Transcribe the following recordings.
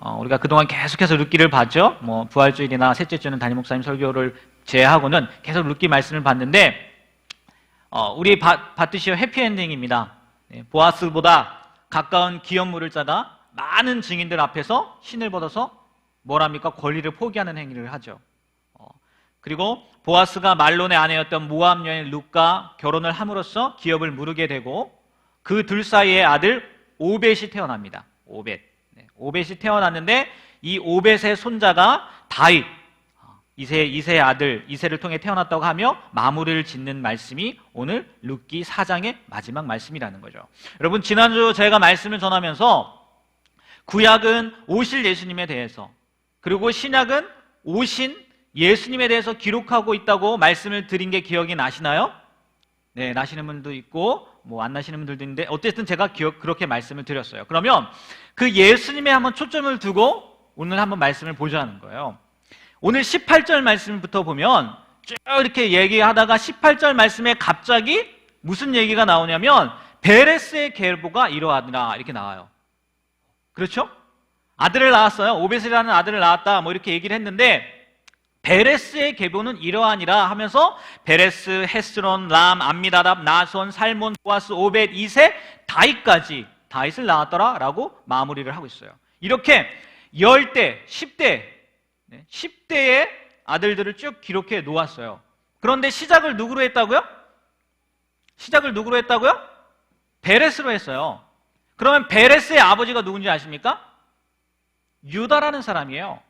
우리가 그동안 계속해서 룻기를 봤죠. 부활주일이나 셋째 주는 담임 목사님 설교를 제외하고는 계속 룻기 말씀을 봤는데, 우리 봤듯이 해피엔딩입니다. 보아스보다 가까운 기업물을 짜다 많은 증인들 앞에서 신을 벗어서 뭐랍니까? 권리를 포기하는 행위를 하죠. 그리고 보아스가 말론의 아내였던 모압 여인 룻과 결혼을 함으로써 기업을 무르게 되고, 그 둘 사이의 아들 오벳이 태어납니다. 오벳이 태어났는데, 이 오벳의 손자가 다윗, 이세의 아들 이세를 통해 태어났다고 하며 마무리를 짓는 말씀이 오늘 룻기 4장의 마지막 말씀이라는 거죠. 여러분, 지난주 제가 말씀을 전하면서 구약은 오실 예수님에 대해서, 그리고 신약은 오신 예수님에 대해서 기록하고 있다고 말씀을 드린 게 기억이 나시나요? 네, 나시는 분도 있고 안 나시는 분들도 있는데, 어쨌든 제가 그렇게 말씀을 드렸어요. 그러면 그 예수님에 한번 초점을 두고 오늘 한번 말씀을 보자는 거예요. 오늘 18절 말씀부터 보면 쭉 이렇게 얘기하다가 18절 말씀에 갑자기 무슨 얘기가 나오냐면 베레스의 계보가 이러하더라 이렇게 나와요. 그렇죠? 아들을 낳았어요. 오벳이라는 아들을 낳았다 이렇게 얘기를 했는데, 베레스의 계보는 이러하니라 하면서 베레스, 헤스론, 람, 암미다답, 나손, 살몬, 보아스, 오벳, 이세, 다윗까지 다윗을 낳았더라 라고 마무리를 하고 있어요. 이렇게 10대, 10대의 아들들을 쭉 기록해 놓았어요. 그런데 시작을 누구로 했다고요? 베레스로 했어요. 그러면 베레스의 아버지가 누군지 아십니까? 유다라는 사람이에요.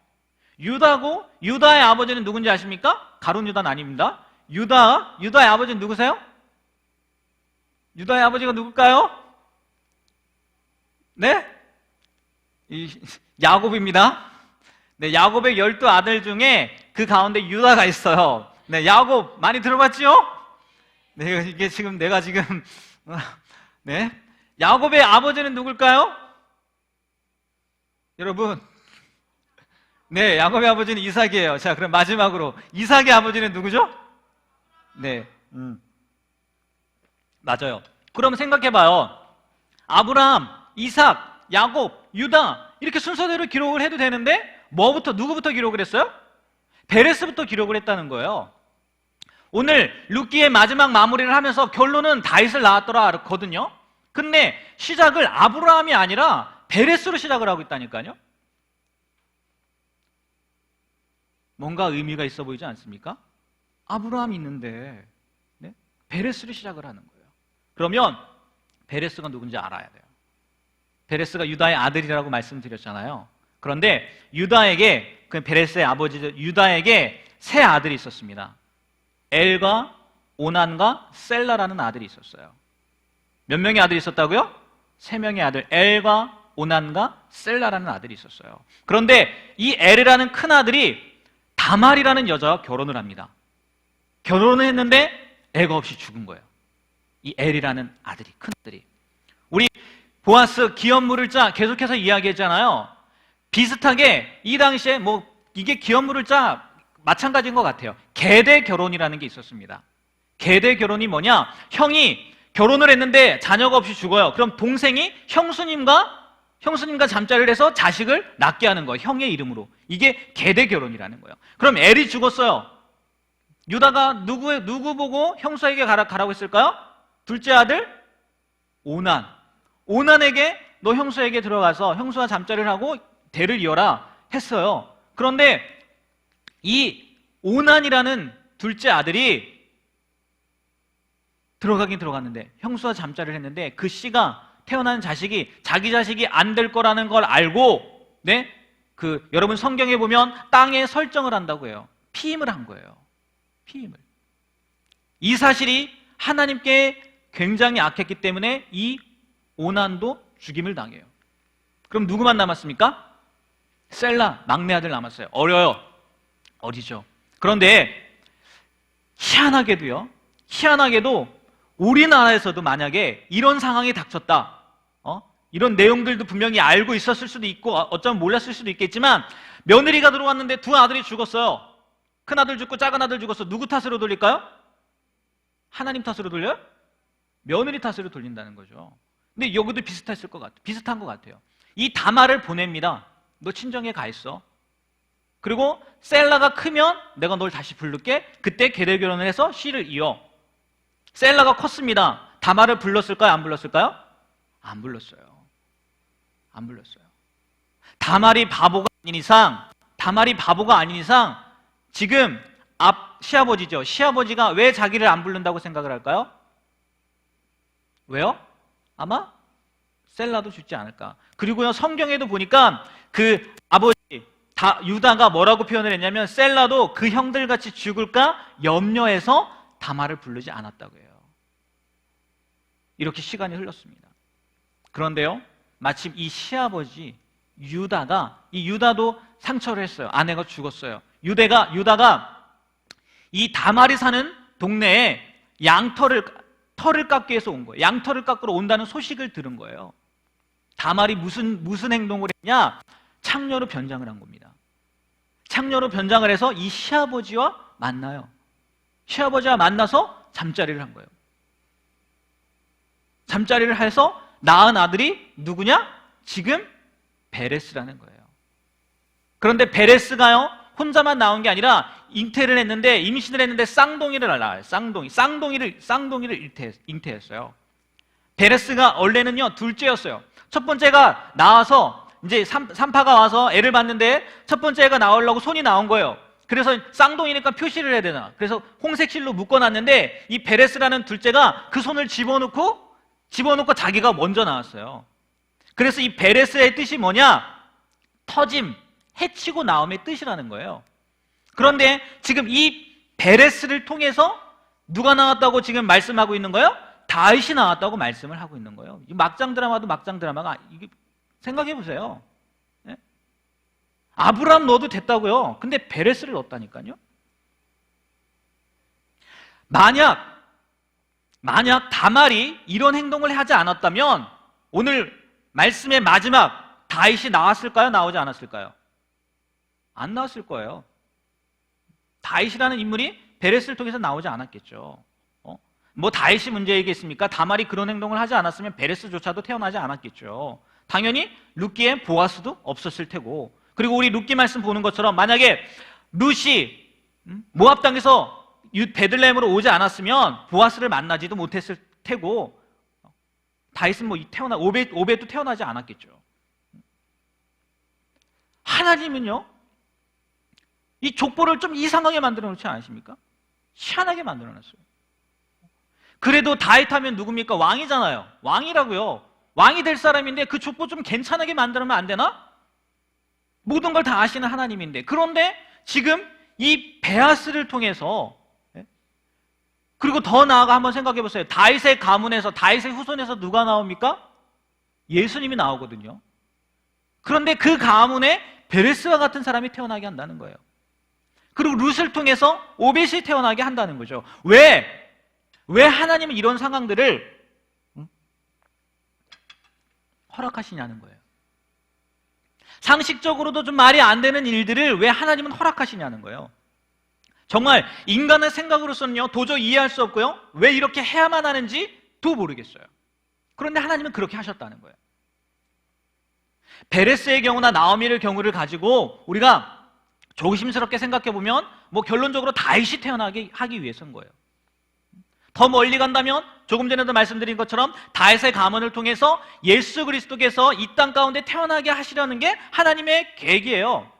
유다고, 유다의 아버지는 누군지 아십니까? 가룟 유다는 아닙니다. 유다의 아버지는 누구세요? 유다의 아버지가 누굴까요? 네? 야곱입니다. 네, 야곱의 12아들 중에 그 가운데 유다가 있어요. 네, 야곱 많이 들어봤죠? 네, 이게 지금 내가 지금 네, 야곱의 아버지는 누굴까요? 여러분, 네, 야곱의 아버지는 이삭이에요. 자, 그럼 마지막으로 이삭의 아버지는 누구죠? 네, 맞아요. 그럼 생각해봐요. 아브라함, 이삭, 야곱, 유다 이렇게 순서대로 기록을 해도 되는데 누구부터 기록을 했어요? 베레스부터 기록을 했다는 거예요. 오늘 룻기의 마지막 마무리를 하면서 결론은 다윗을 낳았더라거든요. 근데 시작을 아브라함이 아니라 베레스로 시작을 하고 있다니까요. 뭔가 의미가 있어 보이지 않습니까? 아브라함이 있는데 베레스로 시작을 하는 거예요. 그러면 베레스가 누군지 알아야 돼요. 베레스가 유다의 아들이라고 말씀드렸잖아요. 그런데 유다에게, 그 베레스의 아버지 유다에게 세 아들이 있었습니다. 엘과 오난과 셀라라는 아들이 있었어요. 몇 명의 아들이 있었다고요? 3명의 아들, 엘과 오난과 셀라라는 아들이 있었어요. 그런데 이 엘이라는 큰 아들이 다말이라는 여자와 결혼을 합니다. 결혼을 했는데 애가 없이 죽은 거예요. 이 엘이라는 아들이, 큰 아들이. 우리 보아스 기업물을 짜 계속해서 이야기했잖아요. 비슷하게 이 당시에 이게 기업물을 짜 마찬가지인 것 같아요. 계대 결혼이라는 게 있었습니다. 계대 결혼이 뭐냐? 형이 결혼을 했는데 자녀가 없이 죽어요. 그럼 동생이 형수님과 잠자리를 해서 자식을 낳게 하는 거예요. 형의 이름으로. 이게 계대 결혼이라는 거예요. 그럼 엘이 죽었어요. 유다가 누구 보고 형수에게 가라고 했을까요? 둘째 아들 오난에게 너 형수에게 들어가서 형수와 잠자리를 하고 대를 이어라 했어요. 그런데 이 오난이라는 둘째 아들이 들어가긴 들어갔는데 형수와 잠자리를 했는데 그 씨가 태어난 자식이 자기 자식이 안 될 거라는 걸 알고 여러분 성경에 보면 땅에 설정을 한다고 해요. 피임을 한 거예요. 피임을. 이 사실이 하나님께 굉장히 악했기 때문에 이 오난도 죽임을 당해요. 그럼 누구만 남았습니까? 셀라, 막내 아들 남았어요. 어리죠. 그런데 희한하게도 우리나라에서도 만약에 이런 상황이 닥쳤다, 이런 내용들도 분명히 알고 있었을 수도 있고 어쩌면 몰랐을 수도 있겠지만, 며느리가 들어왔는데 두 아들이 죽었어요. 큰 아들 죽고 작은 아들 죽었어. 누구 탓으로 돌릴까요? 하나님 탓으로 돌려요? 며느리 탓으로 돌린다는 거죠. 근데 여기도 비슷한 것 같아요. 이 다말을 보냅니다. 너 친정에 가 있어. 그리고 셀라가 크면 내가 널 다시 부를게. 그때 계대 결혼을 해서 씨를 이어. 셀라가 컸습니다. 다말을 불렀을까요? 안 불렀을까요? 안 불렀어요. 안 불렀어요. 다말이 바보가 아닌 이상 지금 시아버지죠. 시아버지가 왜 자기를 안 부른다고 생각을 할까요? 왜요? 아마 셀라도 죽지 않을까. 그리고요, 성경에도 보니까 그 아버지 유다가 뭐라고 표현을 했냐면 셀라도 그 형들같이 죽을까 염려해서 다말을 부르지 않았다고 해요. 이렇게 시간이 흘렀습니다. 그런데요, 마침 이 시아버지 유다도 상처를 했어요. 아내가 죽었어요. 유다가 이 다말이 사는 동네에 털을 깎기 위해서 온 거예요. 양털을 깎으러 온다는 소식을 들은 거예요. 다말이 무슨 행동을 했냐? 창녀로 변장을 한 겁니다. 창녀로 변장을 해서 이 시아버지와 만나요. 시아버지와 만나서 잠자리를 한 거예요. 잠자리를 해서 낳은 아들이 누구냐? 지금 베레스라는 거예요. 그런데 베레스가요, 혼자만 나온 게 아니라 임신을 했는데 쌍둥이를 낳아요. 쌍둥이를 잉태했어요. 베레스가 원래는요, 둘째였어요. 첫 번째가 나와서 이제 산파가 와서 애를 낳는데 첫 번째 애가 나오려고 손이 나온 거예요. 그래서 쌍둥이니까 표시를 해야 되나. 그래서 홍색실로 묶어놨는데 이 베레스라는 둘째가 그 손을 집어넣고 자기가 먼저 나왔어요. 그래서 이 베레스의 뜻이 뭐냐? 터짐, 해치고 나옴의 뜻이라는 거예요. 그런데 지금 이 베레스를 통해서 누가 나왔다고 지금 말씀하고 있는 거예요? 다윗이 나왔다고 말씀을 하고 있는 거예요. 이 막장 드라마가 이게 생각해 보세요. 네? 아브라함 넣어도 됐다고요. 근데 베레스를 넣었다니까요. 만약 다말이 이런 행동을 하지 않았다면 오늘 말씀의 마지막 다윗이 나왔을까요? 나오지 않았을까요? 안 나왔을 거예요. 다윗이라는 인물이 베레스를 통해서 나오지 않았겠죠. 뭐 다윗이 문제이겠습니까? 다말이 그런 행동을 하지 않았으면 베레스조차도 태어나지 않았겠죠. 당연히 룻기에 보아스도 없었을 테고, 그리고 우리 룻기 말씀 보는 것처럼 만약에 룻이 모압 땅에서 베들레헴으로 오지 않았으면 보아스를 만나지도 못했을 테고, 다윗은 뭐 오벳도 태어나지 않았겠죠. 하나님은요, 이 족보를 좀 이상하게 만들어 놓지 않으십니까? 희한하게 만들어 놨어요. 그래도 다윗 하면 누굽니까? 왕이잖아요. 왕이라고요. 왕이 될 사람인데 그 족보 좀 괜찮게 만들면 안 되나? 모든 걸 다 아시는 하나님인데. 그런데 지금 이 베아스를 통해서, 그리고 더 나아가 한번 생각해 보세요. 다윗의 가문에서, 다윗의 후손에서 누가 나옵니까? 예수님이 나오거든요. 그런데 그 가문에 베레스와 같은 사람이 태어나게 한다는 거예요. 그리고 룻을 통해서 오벳이 태어나게 한다는 거죠. 왜 하나님은 이런 상황들을 허락하시냐는 거예요. 상식적으로도 좀 말이 안 되는 일들을 왜 하나님은 허락하시냐는 거예요. 정말 인간의 생각으로서는요, 도저히 이해할 수 없고요, 왜 이렇게 해야만 하는지도 모르겠어요. 그런데 하나님은 그렇게 하셨다는 거예요. 베레스의 경우나 나오미의 경우를 가지고 우리가 조심스럽게 생각해 보면 뭐 결론적으로 다윗이 태어나게 하기 위해서인 거예요. 더 멀리 간다면 조금 전에도 말씀드린 것처럼 다윗의 가문을 통해서 예수 그리스도께서 이 땅 가운데 태어나게 하시려는 게 하나님의 계획이에요.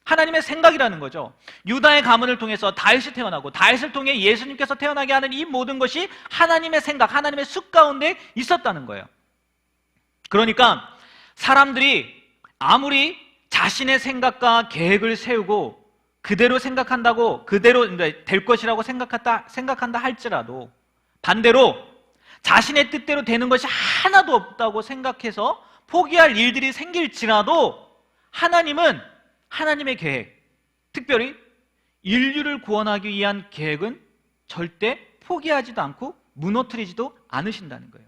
하나님의 생각이라는 거죠. 유다의 가문을 통해서 다윗이 태어나고 다윗을 통해 예수님께서 태어나게 하는 이 모든 것이 하나님의 생각, 하나님의 숫 가운데 있었다는 거예요. 그러니까 사람들이 아무리 자신의 생각과 계획을 세우고 그대로 생각한다고, 그대로 될 것이라고 생각한다 할지라도 반대로 자신의 뜻대로 되는 것이 하나도 없다고 생각해서 포기할 일들이 생길지라도 하나님은 하나님의 계획, 특별히 인류를 구원하기 위한 계획은 절대 포기하지도 않고 무너뜨리지도 않으신다는 거예요.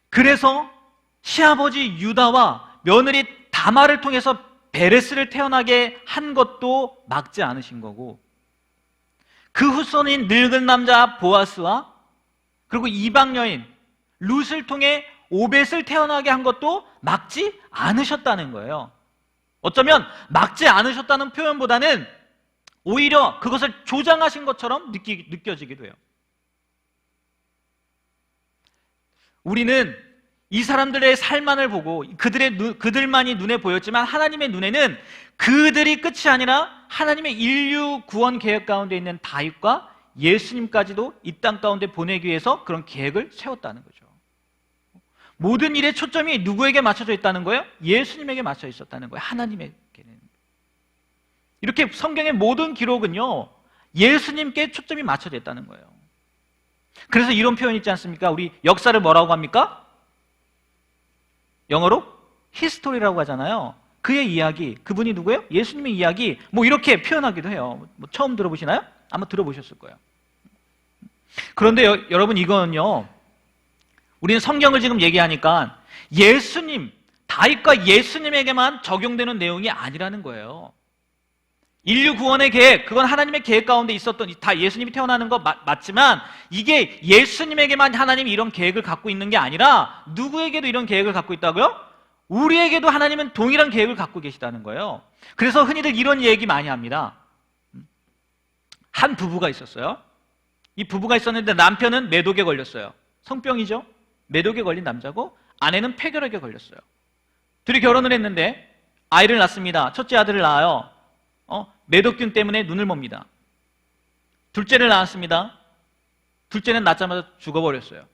그래서 시아버지 유다와 며느리 다말을 통해서 베레스를 태어나게 한 것도 막지 않으신 거고, 그 후손인 늙은 남자 보아스와 그리고 이방 여인 룻을 통해 오벳을 태어나게 한 것도 막지 않으셨다는 거예요. 어쩌면 막지 않으셨다는 표현보다는 오히려 그것을 조장하신 것처럼 느껴지기도 해요. 우리는 이 사람들의 삶만을 보고 그들만이 눈에 보였지만 하나님의 눈에는 그들이 끝이 아니라 하나님의 인류 구원 계획 가운데 있는 다윗과 예수님까지도 이 땅 가운데 보내기 위해서 그런 계획을 세웠다는 거죠. 모든 일의 초점이 누구에게 맞춰져 있다는 거예요? 예수님에게 맞춰 있었다는 거예요. 하나님에게는. 이렇게 성경의 모든 기록은요, 예수님께 초점이 맞춰져 있다는 거예요. 그래서 이런 표현 있지 않습니까? 우리 역사를 뭐라고 합니까? 영어로 히스토리라고 하잖아요. 그의 이야기, 그분이 누구예요? 예수님의 이야기, 뭐 이렇게 표현하기도 해요. 뭐 처음 들어보시나요? 아마 들어보셨을 거예요. 그런데 여러분, 이거는요, 우리는 성경을 지금 얘기하니까 예수님, 다윗과 예수님에게만 적용되는 내용이 아니라는 거예요. 인류 구원의 계획, 그건 하나님의 계획 가운데 있었던, 다 예수님이 태어나는 거 맞지만 이게 예수님에게만 하나님이 이런 계획을 갖고 있는 게 아니라 누구에게도 이런 계획을 갖고 있다고요? 우리에게도 하나님은 동일한 계획을 갖고 계시다는 거예요. 그래서 흔히들 이런 얘기 많이 합니다. 한 부부가 있었어요. 이 부부가 있었는데 남편은 매독에 걸렸어요. 성병이죠. 매독에 걸린 남자고 아내는 폐결핵에 걸렸어요. 둘이 결혼을 했는데 아이를 낳습니다. 첫째 아들을 낳아요. 매독균 때문에 눈을 멉니다. 둘째를 낳았습니다. 둘째는 낳자마자 죽어버렸어요.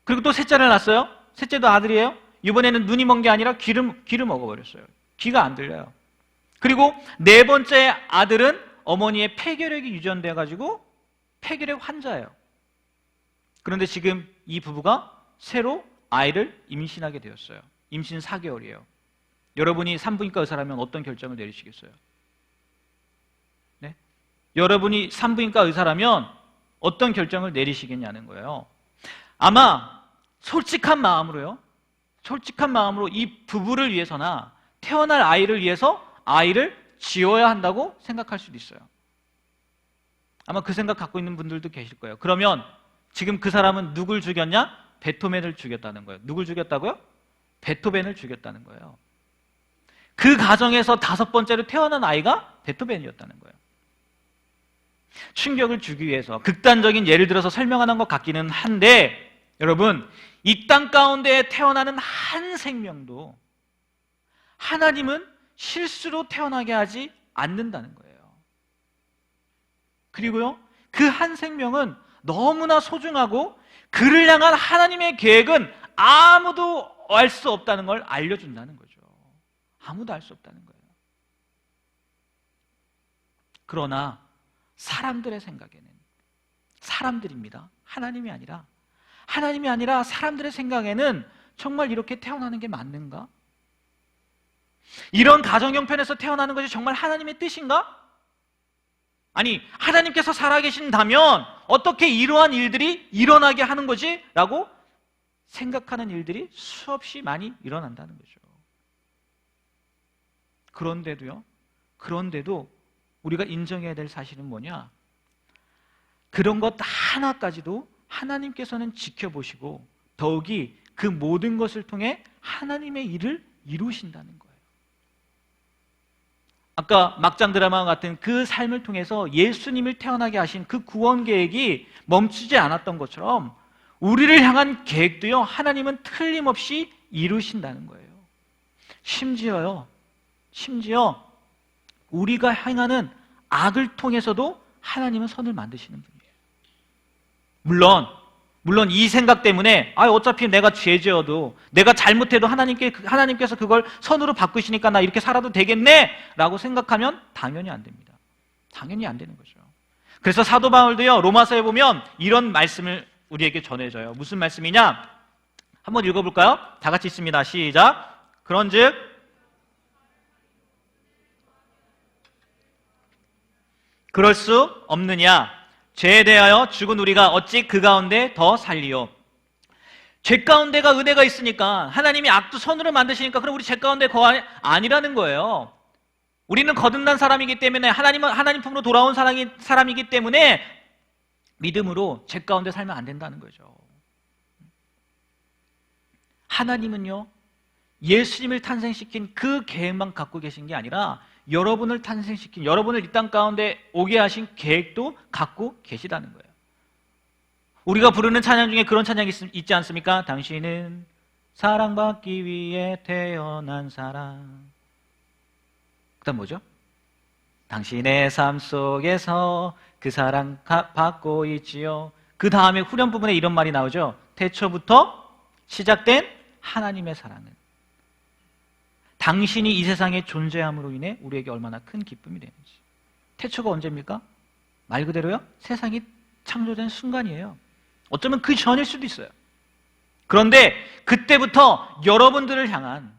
그리고 또 셋째를 낳았어요. 셋째도 아들이에요. 이번에는 눈이 먼 게 아니라 귀를 먹어버렸어요. 귀가 안 들려요. 그리고 네 번째 아들은 어머니의 폐결핵이 유전돼가지고 폐결핵 환자예요. 그런데 지금 이 부부가 새로 아이를 임신하게 되었어요. 임신 4개월이에요. 여러분이 산부인과 의사라면 어떤 결정을 내리시겠어요? 네? 여러분이 산부인과 의사라면 어떤 결정을 내리시겠냐는 거예요. 아마 솔직한 마음으로 이 부부를 위해서나 태어날 아이를 위해서 아이를 지어야 한다고 생각할 수도 있어요. 아마 그 생각 갖고 있는 분들도 계실 거예요. 그러면 지금 그 사람은 누굴 죽였냐? 베토벤을 죽였다는 거예요. 누굴 죽였다고요? 베토벤을 죽였다는 거예요. 그 가정에서 5번째로 태어난 아이가 베토벤이었다는 거예요. 충격을 주기 위해서 극단적인 예를 들어서 설명하는 것 같기는 한데, 여러분, 이 땅 가운데 태어나는 한 생명도 하나님은 실수로 태어나게 하지 않는다는 거예요. 그리고요, 그 한 생명은 너무나 소중하고 그를 향한 하나님의 계획은 아무도 알 수 없다는 걸 알려준다는 거죠. 아무도 알 수 없다는 거예요. 그러나 사람들의 생각에는, 사람들입니다. 하나님이 아니라 사람들의 생각에는 정말 이렇게 태어나는 게 맞는가? 이런 가정 형편에서 태어나는 것이 정말 하나님의 뜻인가? 아니, 하나님께서 살아계신다면 어떻게 이러한 일들이 일어나게 하는 거지? 라고 생각하는 일들이 수없이 많이 일어난다는 거죠. 그런데도 우리가 인정해야 될 사실은 뭐냐? 그런 것 하나까지도 하나님께서는 지켜보시고 더욱이 그 모든 것을 통해 하나님의 일을 이루신다는 거예요. 아까 막장 드라마와 같은 그 삶을 통해서 예수님을 태어나게 하신 그 구원 계획이 멈추지 않았던 것처럼 우리를 향한 계획도요, 하나님은 틀림없이 이루신다는 거예요. 심지어 우리가 행하는 악을 통해서도 하나님은 선을 만드시는 분이에요. 물론 이 생각 때문에 어차피 내가 죄지어도, 내가 잘못해도 하나님께서 그걸 선으로 바꾸시니까 나 이렇게 살아도 되겠네 라고 생각하면 당연히 안 됩니다. 당연히 안 되는 거죠. 그래서 사도 바울도요, 로마서에 보면 이런 말씀을 우리에게 전해줘요. 무슨 말씀이냐? 한번 읽어볼까요? 다 같이 있습니다. 시작. 그런즉 그럴 수 없느냐? 죄에 대하여 죽은 우리가 어찌 그 가운데 더 살리요? 죄 가운데가 은혜가 있으니까, 하나님이 악도 선으로 만드시니까 그럼 우리 죄 가운데 아니라는 거예요. 우리는 거듭난 사람이기 때문에, 하나님 품으로 돌아온 사람이기 때문에 믿음으로 죄 가운데 살면 안 된다는 거죠. 하나님은요, 예수님을 탄생시킨 그 계획만 갖고 계신 게 아니라 여러분을 탄생시킨, 여러분을 이 땅 가운데 오게 하신 계획도 갖고 계시다는 거예요. 우리가 부르는 찬양 중에 그런 찬양이 있지 않습니까? 당신은 사랑받기 위해 태어난 사람. 그 다음 뭐죠? 당신의 삶 속에서 그 사랑 받고 있지요. 그 다음에 후렴 부분에 이런 말이 나오죠. 태초부터 시작된 하나님의 사랑은 당신이 이 세상에 존재함으로 인해 우리에게 얼마나 큰 기쁨이 되는지. 태초가 언제입니까? 말 그대로요, 세상이 창조된 순간이에요. 어쩌면 그 전일 수도 있어요. 그런데 그때부터 여러분들을 향한,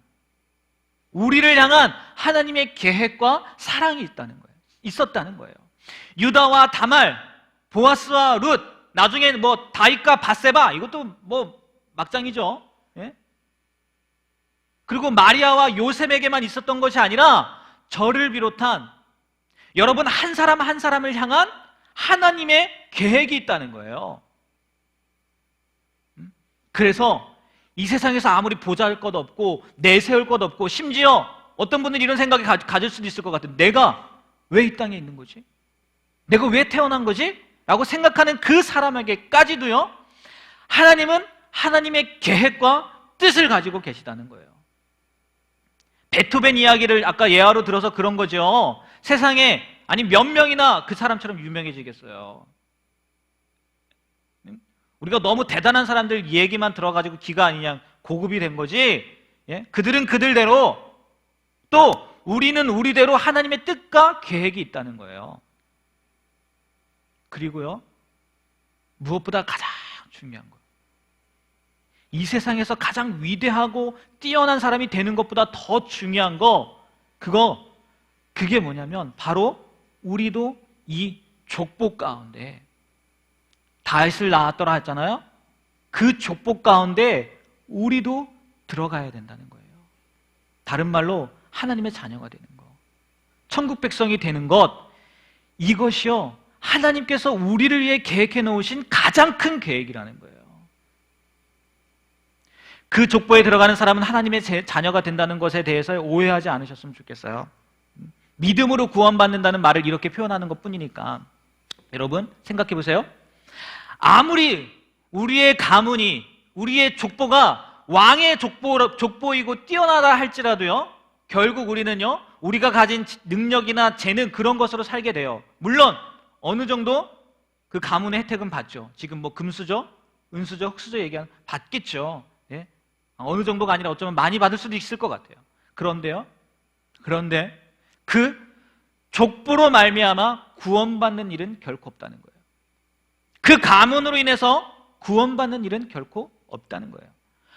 우리를 향한 하나님의 계획과 사랑이 있었다는 거예요. 유다와 다말, 보아스와 룻, 나중에 뭐 다윗과 밧세바, 이것도 뭐 막장이죠. 예? 그리고 마리아와 요셉에게만 있었던 것이 아니라 저를 비롯한 여러분 한 사람 한 사람을 향한 하나님의 계획이 있다는 거예요. 그래서 이 세상에서 아무리 보잘 것 없고 내세울 것 없고, 심지어 어떤 분들은 이런 생각이 가질 수도 있을 것 같아요. 내가 왜 이 땅에 있는 거지? 내가 왜 태어난 거지? 라고 생각하는 그 사람에게까지도요, 하나님은 하나님의 계획과 뜻을 가지고 계시다는 거예요. 베토벤 이야기를 아까 예화로 들어서 그런 거죠. 세상에 아니 몇 명이나 그 사람처럼 유명해지겠어요. 우리가 너무 대단한 사람들 얘기만 들어가지고 기가 그냥 고급이 된 거지. 예? 그들은 그들대로, 또 우리는 우리대로 하나님의 뜻과 계획이 있다는 거예요. 그리고요, 무엇보다 가장 중요한 거, 이 세상에서 가장 위대하고 뛰어난 사람이 되는 것보다 더 중요한 거, 그게 뭐냐면 바로 우리도 이 족보 가운데, 다윗을 낳았더라 했잖아요. 그 족보 가운데 우리도 들어가야 된다는 거예요. 다른 말로 하나님의 자녀가 되는 것, 천국 백성이 되는 것, 이것이요 하나님께서 우리를 위해 계획해 놓으신 가장 큰 계획이라는 거예요. 그 족보에 들어가는 사람은 하나님의 자녀가 된다는 것에 대해서 오해하지 않으셨으면 좋겠어요. 믿음으로 구원받는다는 말을 이렇게 표현하는 것 뿐이니까. 여러분 생각해 보세요. 아무리 우리의 가문이, 우리의 족보가 왕의 족보이고 뛰어나다 할지라도요, 결국 우리는요, 우리가 가진 능력이나 재능, 그런 것으로 살게 돼요. 물론 어느 정도 그 가문의 혜택은 받죠. 지금 뭐 금수저, 은수저, 흑수저 얘기하는 받겠죠. 예? 어느 정도가 아니라 어쩌면 많이 받을 수도 있을 것 같아요. 그런데 그 족보로 말미암아 구원받는 일은 결코 없다는 거예요. 그 가문으로 인해서 구원받는 일은 결코 없다는 거예요.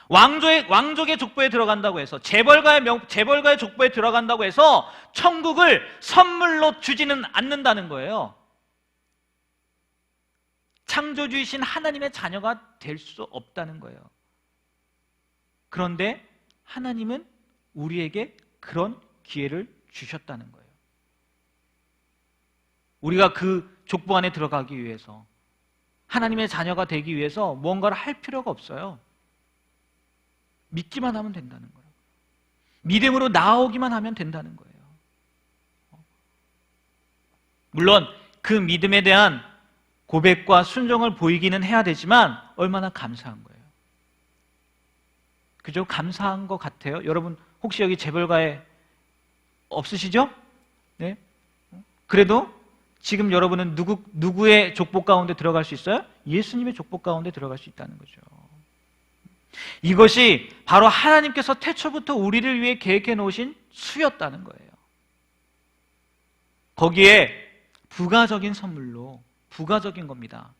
왕족의 족보에 들어간다고 해서, 재벌가의 족보에 들어간다고 해서 천국을 선물로 주지는 않는다는 거예요. 창조주이신 하나님의 자녀가 될 수 없다는 거예요. 그런데 하나님은 우리에게 그런 기회를 주셨다는 거예요. 우리가 그 족보 안에 들어가기 위해서, 하나님의 자녀가 되기 위해서 무언가를 할 필요가 없어요. 믿기만 하면 된다는 거예요. 믿음으로 나오기만 하면 된다는 거예요. 물론 그 믿음에 대한 고백과 순종을 보이기는 해야 되지만 얼마나 감사한 거예요. 그죠? 감사한 것 같아요. 여러분 혹시 여기 재벌가에 없으시죠? 네? 그래도 지금 여러분은 누구의 족보 가운데 들어갈 수 있어요? 예수님의 족보 가운데 들어갈 수 있다는 거죠. 이것이 바로 하나님께서 태초부터 우리를 위해 계획해 놓으신 수였다는 거예요. 거기에 부가적인 선물로, 부가적인 겁니다.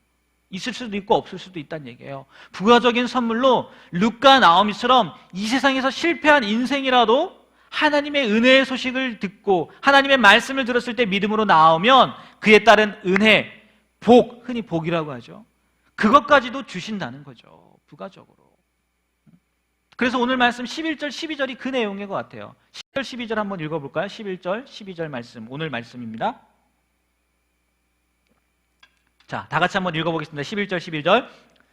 있을 수도 있고 없을 수도 있다는 얘기예요. 부가적인 선물로 룻과 나오미처럼 이 세상에서 실패한 인생이라도 하나님의 은혜의 소식을 듣고 하나님의 말씀을 들었을 때 믿음으로 나오면 그에 따른 은혜, 복, 흔히 복이라고 하죠. 그것까지도 주신다는 거죠. 부가적으로. 그래서 오늘 말씀 11절, 12절이 그 내용인 것 같아요. 11절, 12절 한번 읽어볼까요? 11절, 12절 말씀, 오늘 말씀입니다. 자, 다 같이 한번 읽어보겠습니다. 11절, 12절.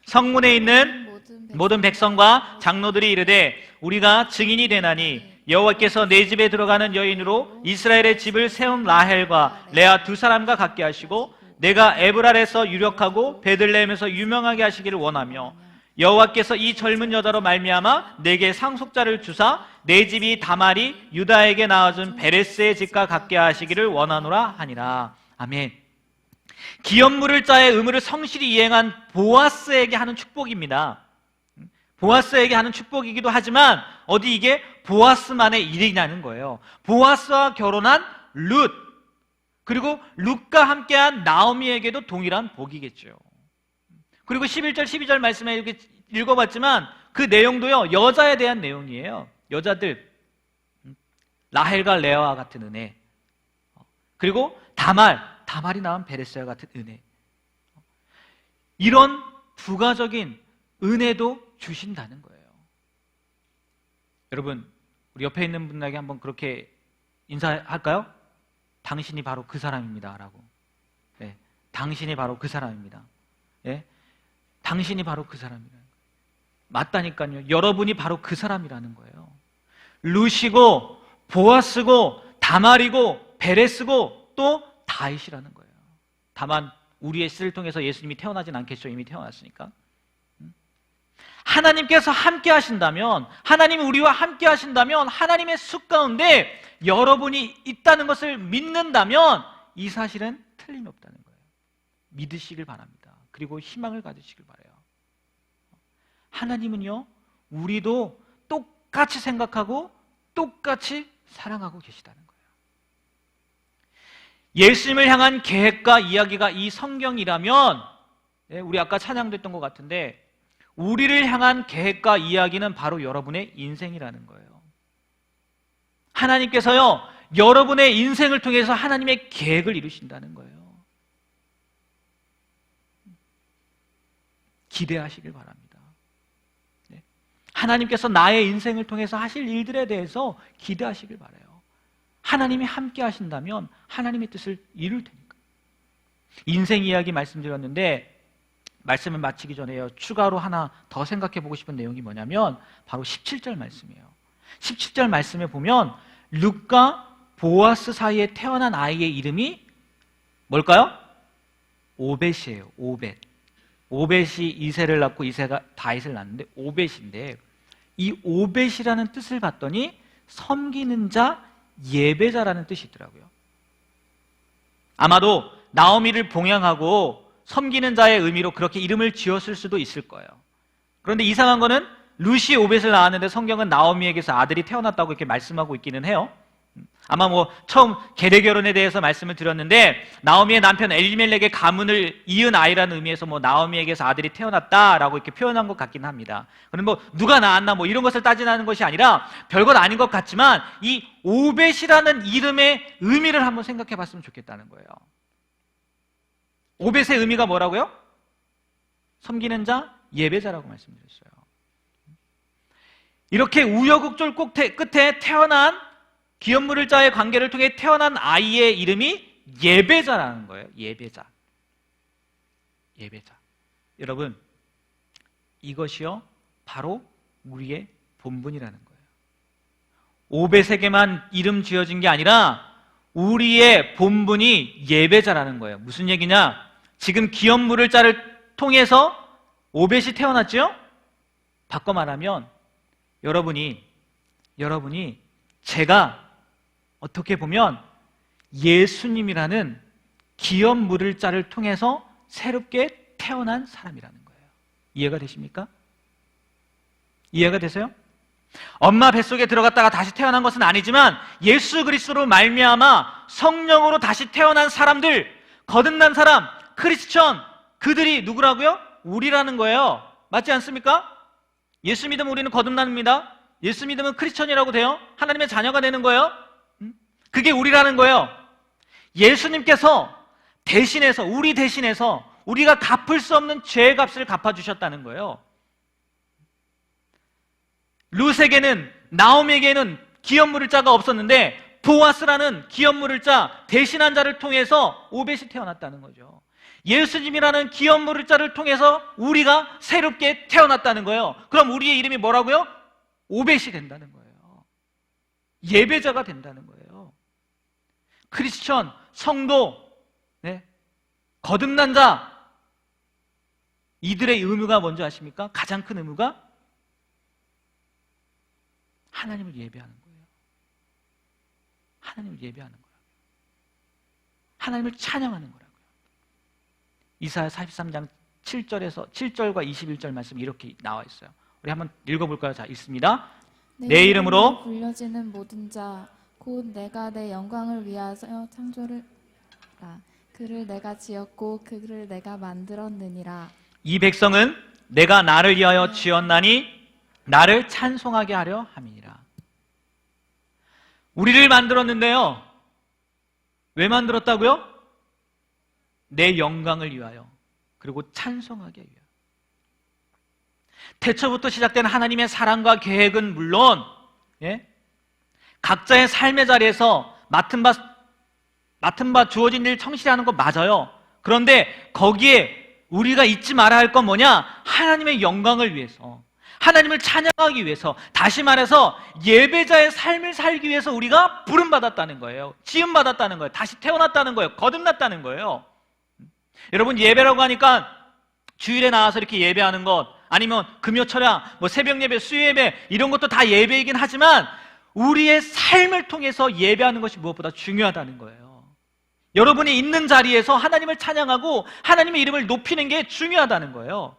성문에 있는 모든 백성과 장로들이 이르되 우리가 증인이 되나니 여호와께서 내 집에 들어가는 여인으로 이스라엘의 집을 세운 라헬과 레아 두 사람과 같게 하시고 내가 에브랄에서 유력하고 베들레헴에서 유명하게 하시기를 원하며 여호와께서 이 젊은 여자로 말미암아 내게 상속자를 주사 내 집이 다말이 유다에게 낳아준 베레스의 집과 같게 하시기를 원하노라 하니라. 아멘. 기업 물을 자의 의무를 성실히 이행한 보아스에게 하는 축복입니다. 보아스에게 하는 축복이기도 하지만 어디 이게 보아스만의 일이냐는 거예요. 보아스와 결혼한 룻, 그리고 룻과 함께한 나오미에게도 동일한 복이겠죠. 그리고 11절 12절 말씀에 이렇게 읽어봤지만 그 내용도요, 여자에 대한 내용이에요. 여자들, 라헬과 레아와 같은 은혜, 그리고 다말이 낳은 베레스와 같은 은혜, 이런 부가적인 은혜도 주신다는 거예요. 여러분, 우리 옆에 있는 분에게 한번 그렇게 인사할까요? 당신이 바로 그 사람입니다 라고. 네, 당신이 바로 그 사람입니다. 네, 당신이 바로 그 사람이라는 거예요. 맞다니까요. 여러분이 바로 그 사람이라는 거예요. 룻이고 보아스고 다말이고 베레스고 또 다윗이라는 거예요. 다만 우리의 씨를 통해서 예수님이 태어나진 않겠죠. 이미 태어났으니까. 하나님께서 함께 하신다면, 하나님이 우리와 함께 하신다면, 하나님의 숫 가운데 여러분이 있다는 것을 믿는다면 이 사실은 틀림이 없다는 거예요. 믿으시길 바랍니다. 그리고 희망을 가지시길 바라요. 하나님은요, 우리도 똑같이 생각하고 똑같이 사랑하고 계시다는 거예요. 예수님을 향한 계획과 이야기가 이 성경이라면, 우리 아까 찬양도 했던 것 같은데, 우리를 향한 계획과 이야기는 바로 여러분의 인생이라는 거예요. 하나님께서요, 여러분의 인생을 통해서 하나님의 계획을 이루신다는 거예요. 기대하시길 바랍니다. 하나님께서 나의 인생을 통해서 하실 일들에 대해서 기대하시길 바라요. 하나님이 함께 하신다면 하나님의 뜻을 이룰 테니까. 인생 이야기 말씀드렸는데, 말씀을 마치기 전에요, 추가로 하나 더 생각해 보고 싶은 내용이 뭐냐면 바로 17절 말씀이에요. 17절 말씀에 보면 룻과 보아스 사이에 태어난 아이의 이름이 뭘까요? 오벳이에요. 오벳. 오벳이 이새를 낳고 이새가 다윗을 낳는데 오벳인데, 이 오벳이라는 뜻을 봤더니 섬기는 자, 예배자라는 뜻이 있더라고요. 아마도 나오미를 봉양하고 섬기는 자의 의미로 그렇게 이름을 지었을 수도 있을 거예요. 그런데 이상한 거는 룻이 오벳을 낳았는데 성경은 나오미에게서 아들이 태어났다고 이렇게 말씀하고 있기는 해요. 아마 처음 계례 결혼에 대해서 말씀을 드렸는데, 나오미의 남편 엘리멜렉의 가문을 이은 아이라는 의미에서 나오미에게서 아들이 태어났다라고 이렇게 표현한 것 같긴 합니다. 그런데 누가 낳았나 이런 것을 따지는 것이 아니라 별것 아닌 것 같지만 이 오벳이라는 이름의 의미를 한번 생각해 봤으면 좋겠다는 거예요. 오벳의 의미가 뭐라고요? 섬기는 자, 예배자라고 말씀드렸어요. 이렇게 우여곡절 끝에 태어난 기업 물을 자의 관계를 통해 태어난 아이의 이름이 예배자라는 거예요. 예배자. 여러분, 이것이요 바로 우리의 본분이라는 거예요. 오벳에게만 이름 지어진 게 아니라 우리의 본분이 예배자라는 거예요. 무슨 얘기냐? 지금 기업 물을 자를 통해서 오벳이 태어났죠? 바꿔 말하면 여러분이 제가 어떻게 보면 예수님이라는 기업 물을 자를 통해서 새롭게 태어난 사람이라는 거예요. 이해가 되십니까? 이해가 되세요? 엄마 뱃속에 들어갔다가 다시 태어난 것은 아니지만 예수 그리스도로 말미암아 성령으로 다시 태어난 사람들, 거듭난 사람, 크리스천, 그들이 누구라고요? 우리라는 거예요. 맞지 않습니까? 예수 믿으면 우리는 거듭납니다. 예수 믿으면 크리스천이라고 돼요. 하나님의 자녀가 되는 거예요. 그게 우리라는 거예요. 예수님께서 우리 대신해서 우리가 갚을 수 없는 죄의 값을 갚아주셨다는 거예요. 룻에게는, 나오미에게는 기업 물을 자가 없었는데 보아스라는 기업 물을 자, 대신한 자를 통해서 오벳이 태어났다는 거죠. 예수님이라는 귀한 무리자를 통해서 우리가 새롭게 태어났다는 거예요. 그럼 우리의 이름이 뭐라고요? 오벳이 된다는 거예요. 예배자가 된다는 거예요. 크리스천, 성도, 네? 거듭난 자, 이들의 의무가 뭔지 아십니까? 가장 큰 의무가 하나님을 예배하는 거예요. 하나님을 예배하는 거예요. 하나님을 찬양하는 거라고요. 이사야 43장 7절과 21절 말씀 이렇게 나와 있어요. 우리 한번 읽어볼까요? 자, 읽습니다. 내 이름으로 불려지는 모든 자, 곧 내가 내 영광을 위하여 창조를 그를 내가 지었고 그를 내가 만들었느니라. 이 백성은 내가 나를 위하여 지었나니 나를 찬송하게 하려 함이니라. 우리를 만들었는데요. 왜 만들었다고요? 내 영광을 위하여, 그리고 찬송하게 위하여. 태초부터 시작된 하나님의 사랑과 계획은 물론 각자의 삶의 자리에서 맡은 바 주어진 일 성실히 하는 거 맞아요. 그런데 거기에 우리가 잊지 말아야 할 건 뭐냐? 하나님의 영광을 위해서, 하나님을 찬양하기 위해서, 다시 말해서 예배자의 삶을 살기 위해서 우리가 부름받았다는 거예요. 지음받았다는 거예요. 다시 태어났다는 거예요. 거듭났다는 거예요. 여러분, 예배라고 하니까 주일에 나와서 이렇게 예배하는 것, 아니면 금요 철야, 새벽 예배, 수요 예배, 이런 것도 다 예배이긴 하지만 우리의 삶을 통해서 예배하는 것이 무엇보다 중요하다는 거예요. 여러분이 있는 자리에서 하나님을 찬양하고 하나님의 이름을 높이는 게 중요하다는 거예요.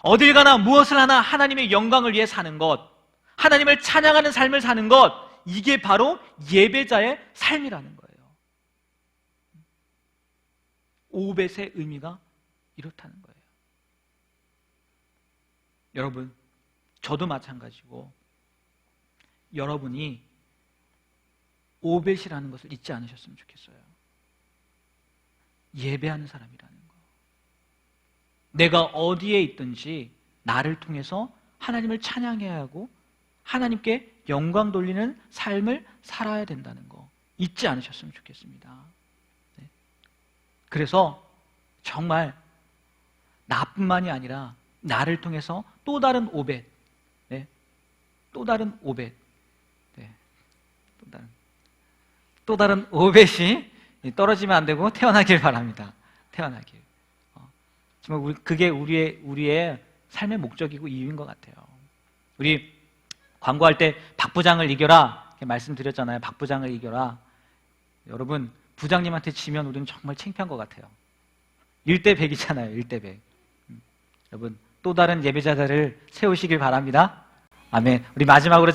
어딜 가나 무엇을 하나 하나님의 영광을 위해 사는 것, 하나님을 찬양하는 삶을 사는 것, 이게 바로 예배자의 삶이라는 거예요. 오벳의 의미가 이렇다는 거예요. 여러분, 저도 마찬가지고 여러분이 오벳이라는 것을 잊지 않으셨으면 좋겠어요. 예배하는 사람이라는 거. 내가 어디에 있든지 나를 통해서 하나님을 찬양해야 하고 하나님께 영광 돌리는 삶을 살아야 된다는 거 잊지 않으셨으면 좋겠습니다. 네. 그래서 정말 나뿐만이 아니라 나를 통해서 또 다른 오벳, 또 다른 오벳, 또 다른 오벳이 떨어지면 안 되고 태어나길 바랍니다. 태어나길. 정말 그게 우리의 삶의 목적이고 이유인 것 같아요. 우리 광고할 때 박 부장을 이겨라 이렇게 말씀드렸잖아요. 박 부장을 이겨라. 여러분, 부장님한테 지면 우리는 정말 창피한 것 같아요. 1대 100이잖아요. 1대 100. 여러분, 또 다른 예배자들을 세우시길 바랍니다. 아멘. 우리 마지막으로